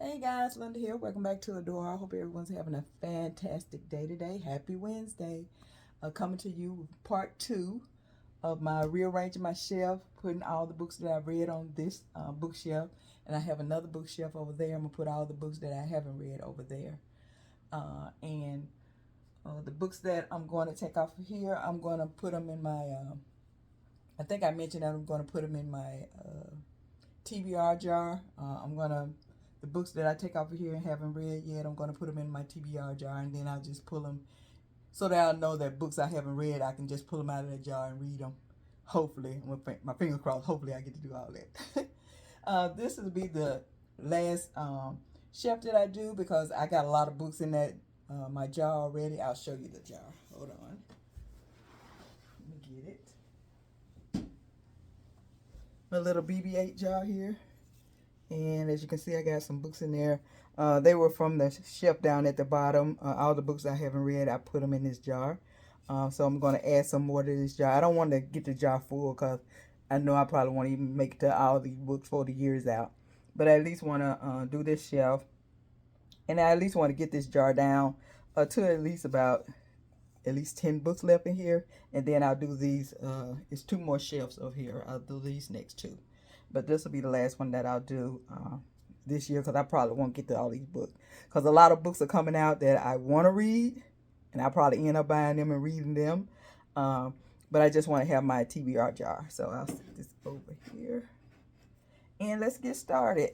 Hey guys, Linda here. Welcome back to Adore. I hope everyone's having a fantastic day today. Happy Wednesday. Coming to you with part two of my rearranging my shelf, putting all the books that I've read on this bookshelf. And I have another bookshelf over there. I'm going to put all the books that I haven't read over there. And the books that I'm going to take off of here, I'm going to put them in my, I think I mentioned that I'm going to put them in my TBR jar. The books that I take off of here and haven't read yet, I'm going to put them in my TBR jar, and then I'll just pull them so that I'll know that books I haven't read, I can just pull them out of that jar and read them. Hopefully, with my fingers crossed, hopefully I get to do all that. This will be the last shelf that I do because I got a lot of books in that my jar already. I'll show you the jar. Hold on. Let me get it. My little BB-8 jar here. And as you can see, I got some books in there. They were from the shelf down at the bottom. All the books I haven't read, I put them in this jar. So I'm going to add some more to this jar. I don't want to get the jar full because I know I probably won't even make it to all these books for the year's out. But I at least want to do this shelf. And I at least want to get this jar down to at least 10 books left in here. And then I'll do these. It's 2 more shelves over here. I'll do these next 2. But this will be the last one that I'll do this year because I probably won't get to all these books. Because a lot of books are coming out that I want to read. And I probably end up buying them and reading them. But I just want to have my TBR jar. So I'll set this over here. And let's get started.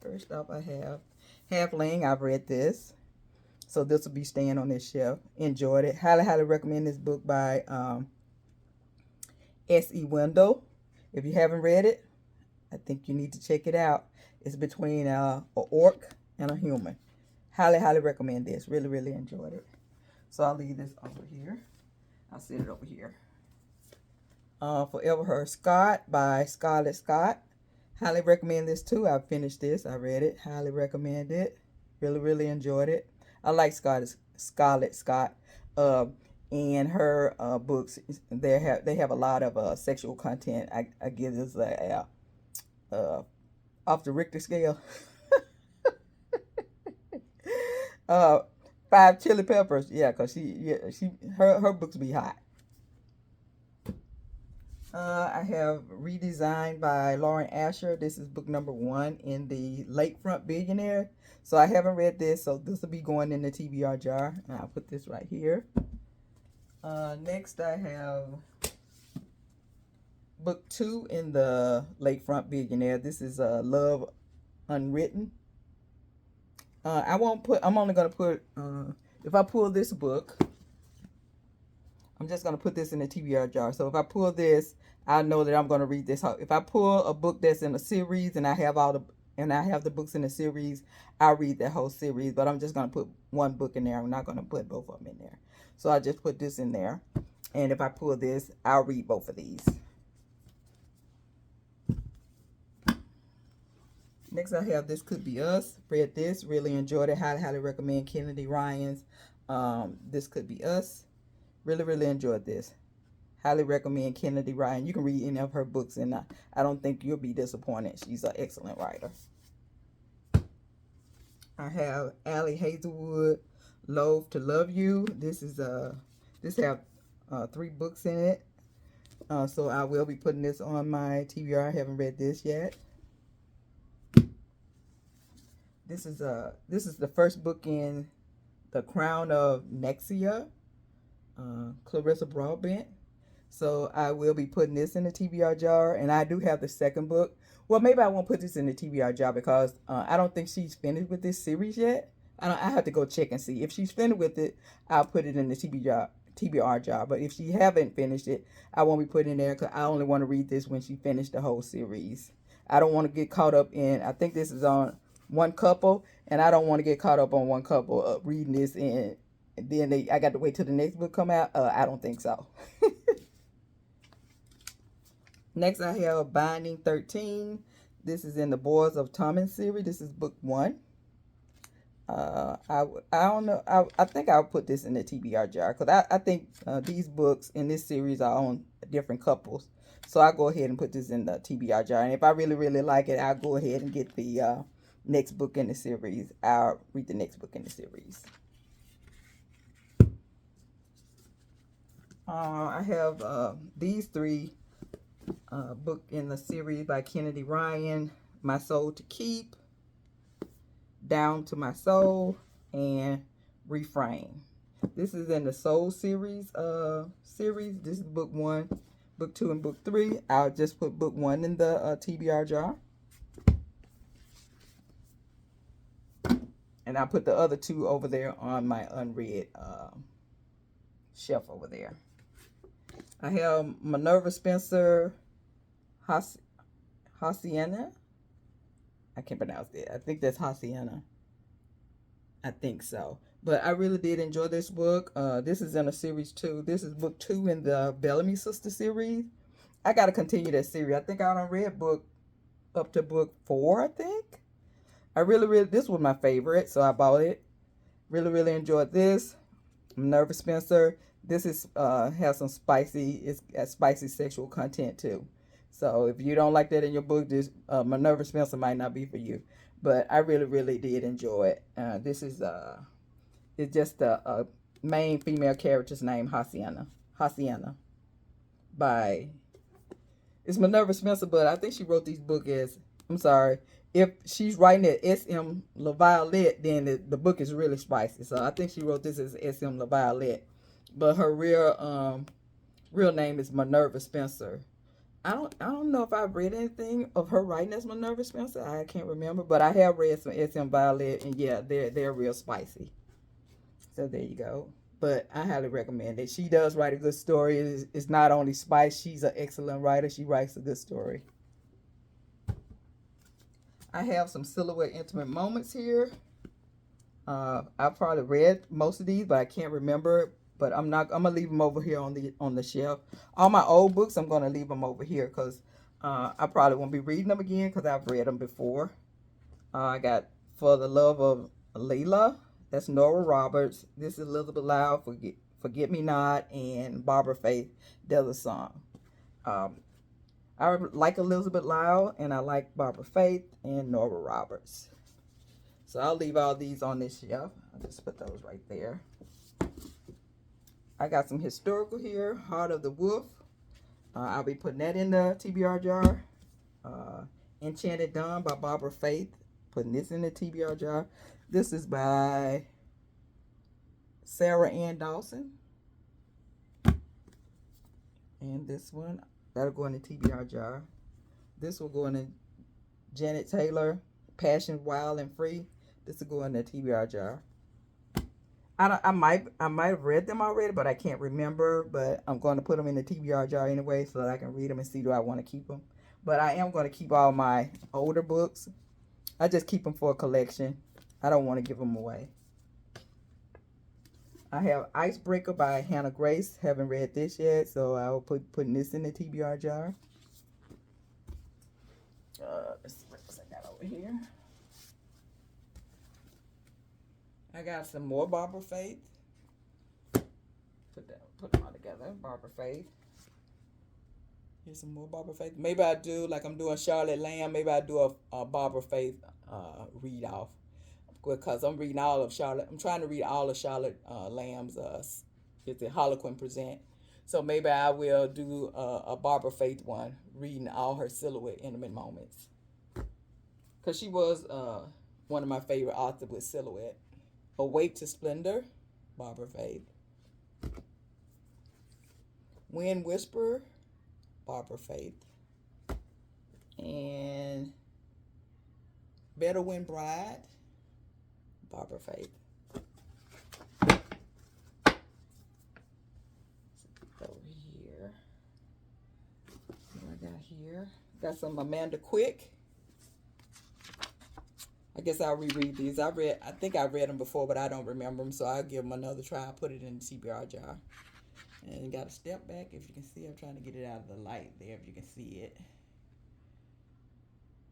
First off, I have Harlequin. I've read this. So this will be staying on this shelf. Enjoyed it. Highly, highly recommend this book by S.E. Wendell. If you haven't read it, I think you need to check it out. It's between an orc and a human. Highly, highly recommend this. Really, really enjoyed it. So I'll leave this over here. I'll set it over here. Forever Her Scott by Scarlett Scott. Highly recommend this too. I finished this. I read it. Highly recommend it. Really, really enjoyed it. I like Scarlett Scott. And her books, they have a lot of sexual content. I give this off the Richter scale. 5 chili peppers. Yeah, cause her books be hot. I have Redesigned by Lauren Asher. This is book number 1 in the Lakefront Billionaire. So I haven't read this, so this will be going in the TBR jar. And I'll put this right here. Next I have book 2 in the Lakefront Billionaire. This is Love Unwritten. I'm only going to put, if I pull this book, I'm just going to put this in the TBR jar. So if I pull this, I know that I'm going to read this. If I pull a book that's in a series and I have the books in the series, I'll read that whole series. But I'm just going to put one book in there. I'm not going to put both of them in there. So I just put this in there. And if I pull this, I'll read both of these. Next I have This Could Be Us. Read this. Really enjoyed it. Highly, highly recommend Kennedy Ryan's This Could Be Us. Really, really enjoyed this. Highly recommend Kennedy Ryan. You can read any of her books, and I don't think you'll be disappointed. She's an excellent writer. I have Allie Hazelwood, Loathe to Love You. This have 3 books in it. So I will be putting this on my TBR. I haven't read this yet. This is the first book in The Crown of Nexia, Clarissa Broadbent. So I will be putting this in the TBR jar, and I do have the second book. Well, maybe I won't put this in the TBR jar because I don't think she's finished with this series yet. I have to go check and see. If she's finished with it, I'll put it in the TBR jar. But if she haven't finished it, I won't be putting it in there because I only want to read this when she finished the whole series. I don't want to get caught up in, I think this is on One Couple, and I don't want to get caught up on One Couple reading this and then I got to wait till the next book come out. I don't think so. Next, I have Binding 13. This is in the Boys of Thomas series. This is book 1. I don't know. I think I'll put this in the TBR jar because I think these books in this series are on different couples. So I'll go ahead and put this in the TBR jar. And if I really, really like it, I'll go ahead and get the next book in the series. I'll read the next book in the series. I have these three book in the series by Kennedy Ryan: My Soul to Keep, Down to My Soul, and Reframe. This is in the Soul series. This is book 1, book 2, and book 3. I'll just put book 1 in the TBR jar, and I'll put the other 2 over there on my unread shelf over there. I have Minerva Spencer Hacienda. I can't pronounce it. I think that's Hacienda. I think so. But I really did enjoy this book. This is in a series 2. This is book 2 in the Bellamy Sister series. I got to continue that series. I think I done read book up to book 4, I think. I really, this was my favorite, so I bought it. Really enjoyed this. Minerva Spencer. This is has some spicy, it's got spicy sexual content too. So if you don't like that in your book, this Minerva Spencer might not be for you. But I really did enjoy it. This is it's just a main female character's name, Hacienda. By, it's Minerva Spencer, but I think she wrote these books as, I'm sorry, if she's writing it S.M. LaViolette, then the book is really spicy. So I think she wrote this as S.M. LaViolette. But her real name is Minerva Spencer. I don't know if I've read anything of her writing as Minerva Spencer. I can't remember, but I have read some S.M. Violet, and yeah, they're real spicy. So there you go. But I highly recommend it. She does write a good story. It's not only spice, she's an excellent writer. She writes a good story. I have some Silhouette Intimate Moments here. I've probably read most of these, but I can't remember. But I'm gonna leave them over here on the shelf. All my old books, I'm gonna leave them over here because I probably won't be reading them again because I've read them before. I got For the Love of Layla. That's Norah Roberts. This is Elizabeth Loud, Forget Me Not, and Barbara Faith, There's a Song. I like Elizabeth Loud, and I like Barbara Faith and Norah Roberts. So I'll leave all these on this shelf. I'll just put those right there. I got some historical here. Heart of the Wolf. I'll be putting that in the TBR jar. Enchanted Dawn by Barbara Faith. Putting this in the TBR jar. This is by Sarah Ann Dawson. And this one, that'll go in the TBR jar. This will go in the Janet Taylor, Passion, Wild and Free. This will go in the TBR jar. I might have read them already, but I can't remember. But I'm going to put them in the TBR jar anyway so that I can read them and see do I want to keep them. But I am going to keep all my older books. I just keep them for a collection. I don't want to give them away. I have Icebreaker by Hannah Grace. Haven't read this yet, so I will putting this in the TBR jar. Let's see what else I got over here. I got some more Barbara Faith. Put them all together. Barbara Faith. Here's some more Barbara Faith. Maybe I do, like I'm doing Charlotte Lamb, maybe I do a Barbara Faith read off. Because I'm reading all of Charlotte. I'm trying to read all of Charlotte Lamb's it's a Harlequin present. So maybe I will do a Barbara Faith one, reading all her Silhouette Intimate Moments. Because she was one of my favorite authors with Silhouette. Awake to Splendor, Barbara Faith. Wind Whisperer, Barbara Faith. And Better Win Bride, Barbara Faith. Over here. What I got here? Got some Amanda Quick. I guess I'll reread these. I think I read them before, but I don't remember them, so I'll give them another try. I'll put it in the TBR jar. And got a step back, if you can see. I'm trying to get it out of the light there, if you can see it.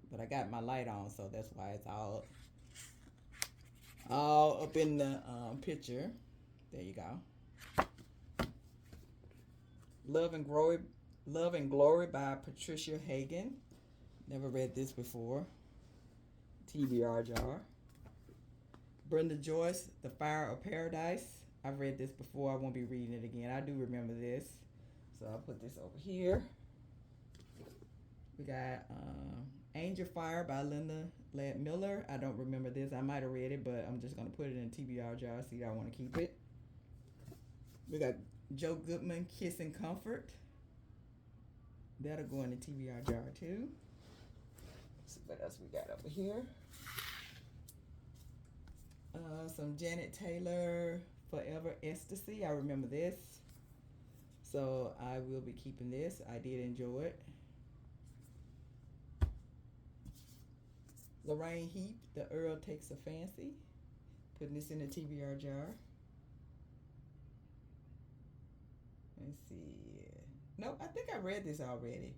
But I got my light on, so that's why it's all up in the picture. There you go. Love and Glory by Patricia Hagen. Never read this before. TBR jar. Brenda Joyce, The Fire of Paradise. I've read this before. I won't be reading it again. I do remember this. So I'll put this over here. We got Angel Fire by Linda Ladd Miller. I don't remember this. I might have read it, but I'm just going to put it in a TBR jar. See, I want to keep it. We got Joe Goodman, Kiss and Comfort. That'll go in the TBR jar too. Let's see what else we got over here. Some Janet Taylor, Forever Ecstasy. I remember this. So I will be keeping this. I did enjoy it. Lorraine Heap, The Earl Takes a Fancy. Putting this in the TBR jar. Let's see. Nope, I think I read this already.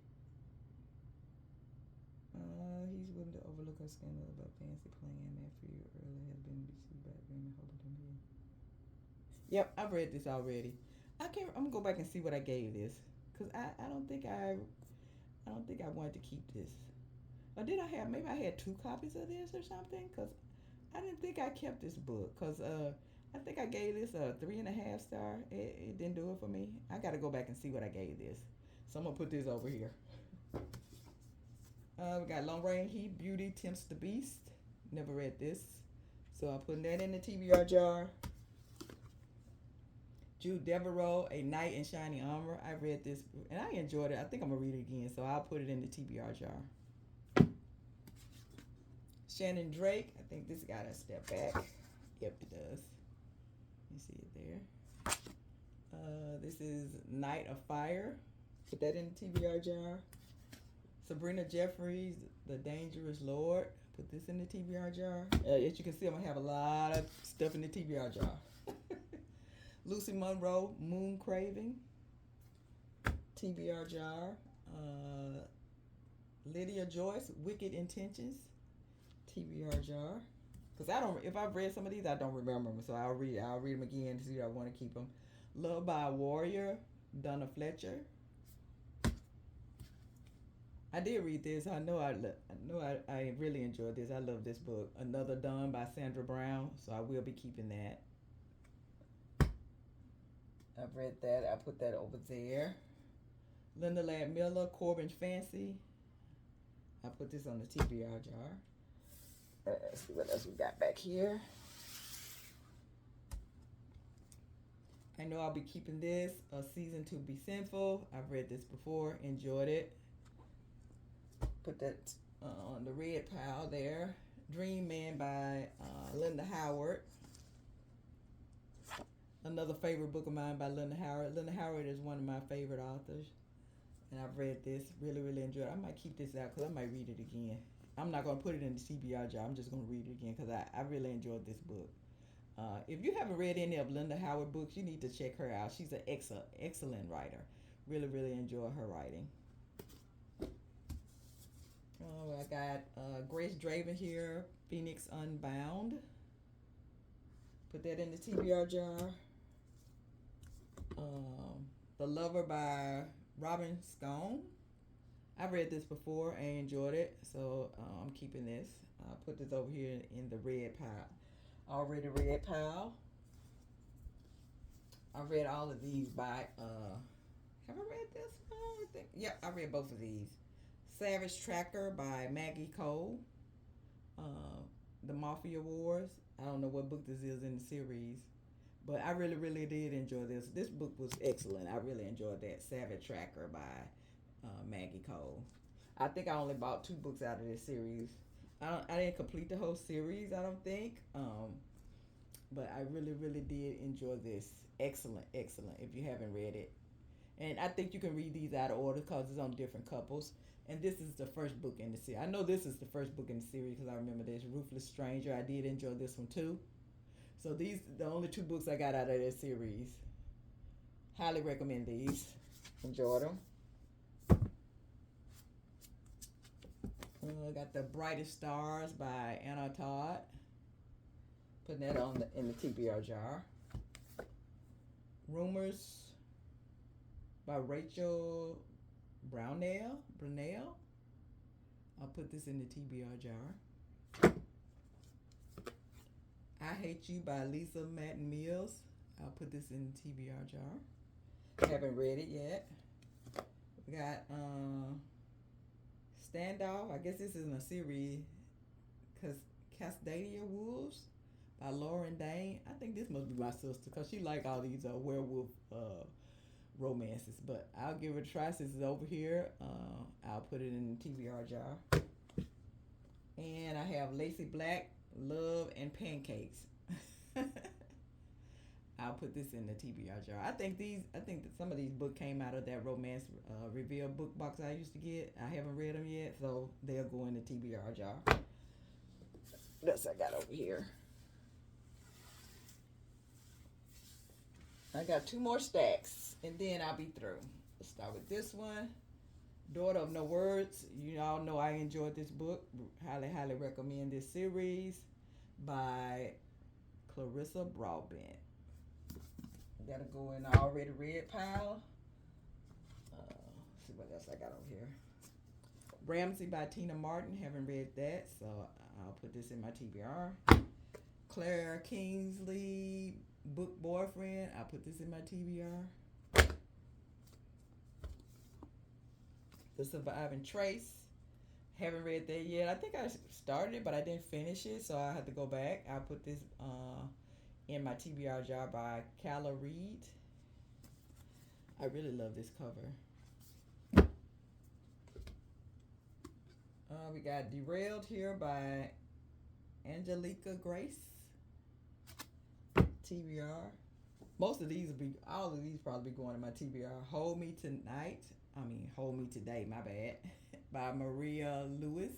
He's willing to overlook a scandal about fancy playing after your early has been received by agreement. Yep, I've read this already. I'm gonna go back and see what I gave this, cause I don't think I wanted to keep this. Or did I have? Maybe I had 2 copies of this or something, cause I didn't think I kept this book, cause I think I gave this a 3.5 star. It didn't do it for me. I got to go back and see what I gave this. So I'm going to put this over here. We got Lorraine Heap, Beauty Tempts the Beast. Never read this. So I'm putting that in the TBR jar. Jude Devereaux, A Knight in Shining Armor. I read this and I enjoyed it. I think I'm going to read it again. So I'll put it in the TBR jar. Shannon Drake. I think this got to step back. Yep, it does. You see it there. This is Night of Fire. Put that in the TBR jar. Sabrina Jeffries, The Dangerous Lord. Put this in the TBR jar. As you can see, I'm going to have a lot of stuff in the TBR jar. Lucy Monroe, Moon Craving. TBR jar. Lydia Joyce, Wicked Intentions. TBR jar. Because if I've read some of these, I don't remember them. So I'll read them again to see if I want to keep them. Love by a Warrior, Donna Fletcher. I did read this. I know I really enjoyed this. I love this book. Another Dawn by Sandra Brown. So I will be keeping that. I've read that. I put that over there. Linda Ladd Miller, Corbin's Fancy. I put this on the TBR jar. Let's see what else we got back here. I know I'll be keeping this. A Season to Be Sinful. I've read this before. Enjoyed it. Put that on the red pile there. Dream Man by Linda Howard. Another favorite book of mine by Linda Howard. Linda Howard is one of my favorite authors. And I've read this. Really, really enjoyed it. I might keep this out because I might read it again. I'm not going to put it in the TBR jar. I'm just going to read it again because I really enjoyed this book. If you haven't read any of Linda Howard books, you need to check her out. She's an excellent writer. Really, really enjoy her writing. I got Grace Draven here, Phoenix Unbound. Put that in the TBR jar. The Lover by Robin Scone. I've read this before and enjoyed it, so I'm keeping this. I'll put this over here in the red pile. Already red pile. I read all of these by, have I read this one? I think, yeah, I read both of these. Savage Tracker by Maggie Cole. The Mafia Wars. I don't know what book this is in the series, but I really, really did enjoy this. This book was excellent. I really enjoyed that. Savage Tracker by Maggie Cole. I think I only bought 2 books out of this series. I didn't complete the whole series, I don't think. But I really, really did enjoy this. Excellent, excellent. If you haven't read it. And I think you can read these out of order because it's on different couples. And this is the first book in the series. I know this is the first book in the series because I remember this. Ruthless Stranger. I did enjoy this one too. So these the only 2 books I got out of this series. Highly recommend these. Enjoyed them. I got The Brightest Stars by Anna Todd. Putting that on in the TBR jar. Rumors by Rachel Brownell. I'll put this in the TBR jar. Hate You by Lisa Madden Mills. I'll put this in the TBR jar. Haven't read it yet. We got Standoff. I guess this isn't a series. Because Cascadia Wolves by Lauren Dane. I think this must be my sister because she like all these werewolf romances. But I'll give it a try since it's over here. I'll put it in the TBR jar. And I have Lacey Black, Love and Pancakes. I'll put this in the TBR jar. I think that some of these books came out of that romance reveal book box I used to get. I haven't read them yet, so they'll go in the TBR jar. That's what I got over here. I got 2 more stacks, and then I'll be through. Let's start with this one. Daughter of No Words. You all know I enjoyed this book. Highly, highly recommend this series by Clarissa Broadbent. Gotta go in the already read pile. See what else I got over here. Ramsey by Tina Martin. Haven't read that, so I'll put this in my TBR. Claire Kingsley, Book Boyfriend. I'll put this in my TBR. The Surviving Trace. Haven't read that yet. I think I started it, but I didn't finish it, so I have to go back. I'll put this in my TBR jar by Calla Reed. I really love this cover. We got Derailed here by Angelica Grace. TBR. All of these probably be going to my TBR. Hold Me Today, my bad. By Maria Lewis.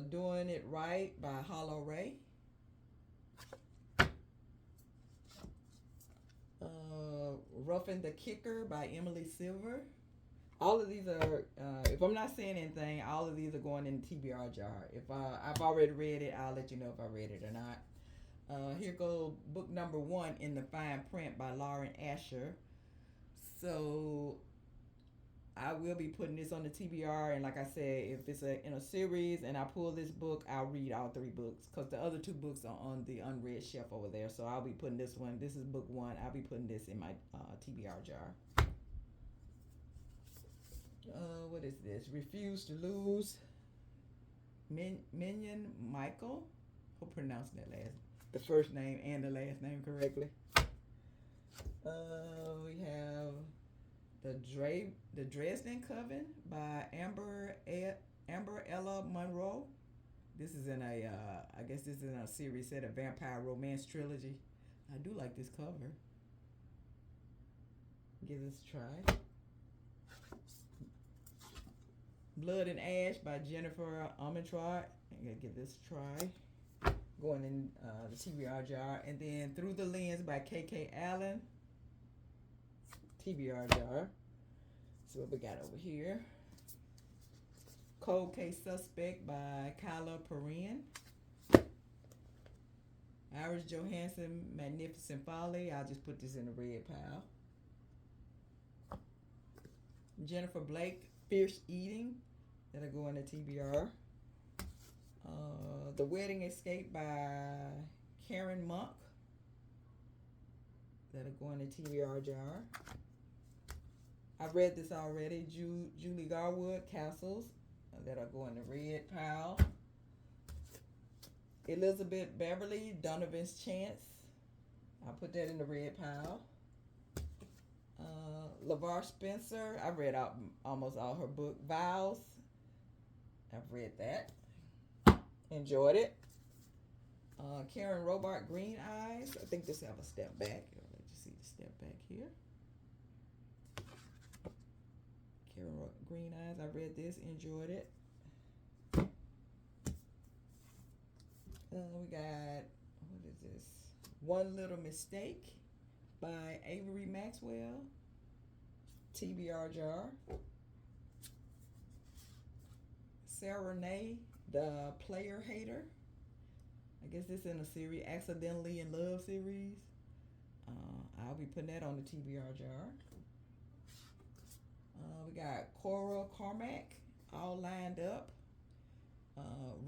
Doing It Right by Hollow Ray. Roughing the Kicker by Emily Silver. All of these are, if I'm not saying anything, all of these are going in the TBR jar. If I've already read it, I'll let you know if I read it or not. Here goes book number 1 in the fine print by Lauren Asher. So I will be putting this on the TBR, and like I said, if it's in a series and I pull this book, I'll read all 3 books because the other 2 books are on the unread shelf over there. So I'll be putting this one. This is book 1. I'll be putting this in my TBR jar. What is this? Refuse to Lose. Minion Michael. Hope I'm pronouncing the first name and the last name correctly. We have the Dresden Coven by Amber Ella Monroe. This is in I guess this is in a series set, a vampire romance trilogy. I do like this cover. Give this a try. Blood and Ash by Jennifer Armentrout. I'm gonna give this a try. Going in the TBR jar. And then Through the Lens by KK Allen. TBR jar. So what we got over here. Cold Case Suspect by Kyla Perrin. Iris Johansson, Magnificent Folly. I'll just put this in the red pile. Jennifer Blake, Fierce Eating. That'll go in the TBR. The Wedding Escape by Karen Monk. That'll go in the TBR jar. I've read this already. Julie Garwood, Castles. That'll go in the red pile. Elizabeth Beverly, Donovan's Chance. I'll put that in the red pile. LeVar Spencer. I've read almost all her book. Vows. I've read that. Enjoyed it. Karen Robart, Green Eyes. I think this have a step back. Let you see the step back here. Karen Green Eyes. I read this. Enjoyed it. We got, what is this? One Little Mistake by Avery Maxwell. TBR jar. Sarah Renee, The Player Hater. I guess this is in a series, Accidentally in Love series. I'll be putting that on the TBR jar. We got Cora Carmack, All Lined Up.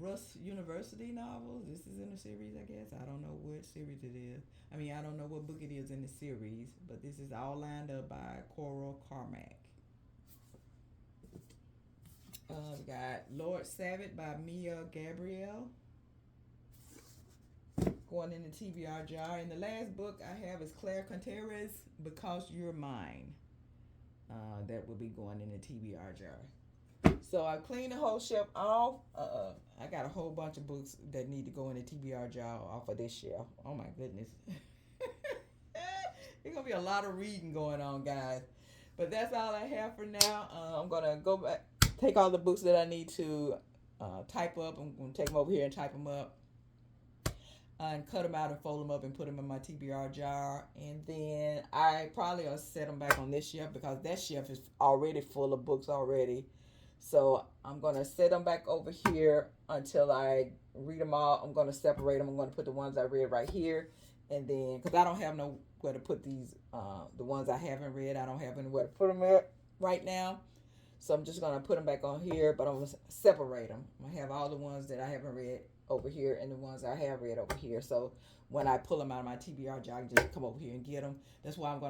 Russ University novels. This is in a series, I guess. I don't know what series it is. I mean, I don't know what book it is in the series, but this is all lined up by Coral Carmack. We got Lord Savage by Mia Gabrielle. Going in the TBR jar. And the last book I have is Claire Contreras, Because You're Mine. That will be going in the TBR jar. So I cleaned the whole shelf off. I got a whole bunch of books that need to go in the TBR jar off of this shelf. Oh my goodness. There's going to be a lot of reading going on, guys. But that's all I have for now. I'm going to go back, take all the books that I need to type up. I'm going to take them over here and type them up. And cut them out and fold them up and put them in my TBR jar. And then I probably will set them back on this shelf because that shelf is already full of books already. So I'm going to set them back over here until I read them all. I'm going to separate them. I'm going to put the ones I read right here. And then, because I don't have nowhere to put these, the ones I haven't read, I don't have anywhere to put them at right now. So I'm just going to put them back on here, but I'm going to separate them. I'm going to have all the ones that I haven't read over here and the ones I have read over here. So when I pull them out of my TBR jar, I can just come over here and get them. That's why I'm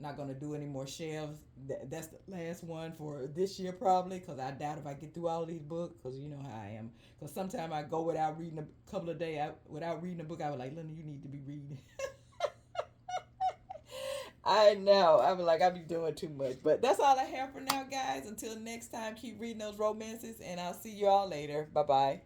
not going to do any more shelves. That's the last one for this year probably, because I doubt if I get through all of these books, because you know how I am. Because sometimes I go without reading a couple of days without reading a book. I was like, Linda, you need to be reading. I know. I be doing too much. But that's all I have for now, guys. Until next time, keep reading those romances, and I'll see you all later. Bye-bye.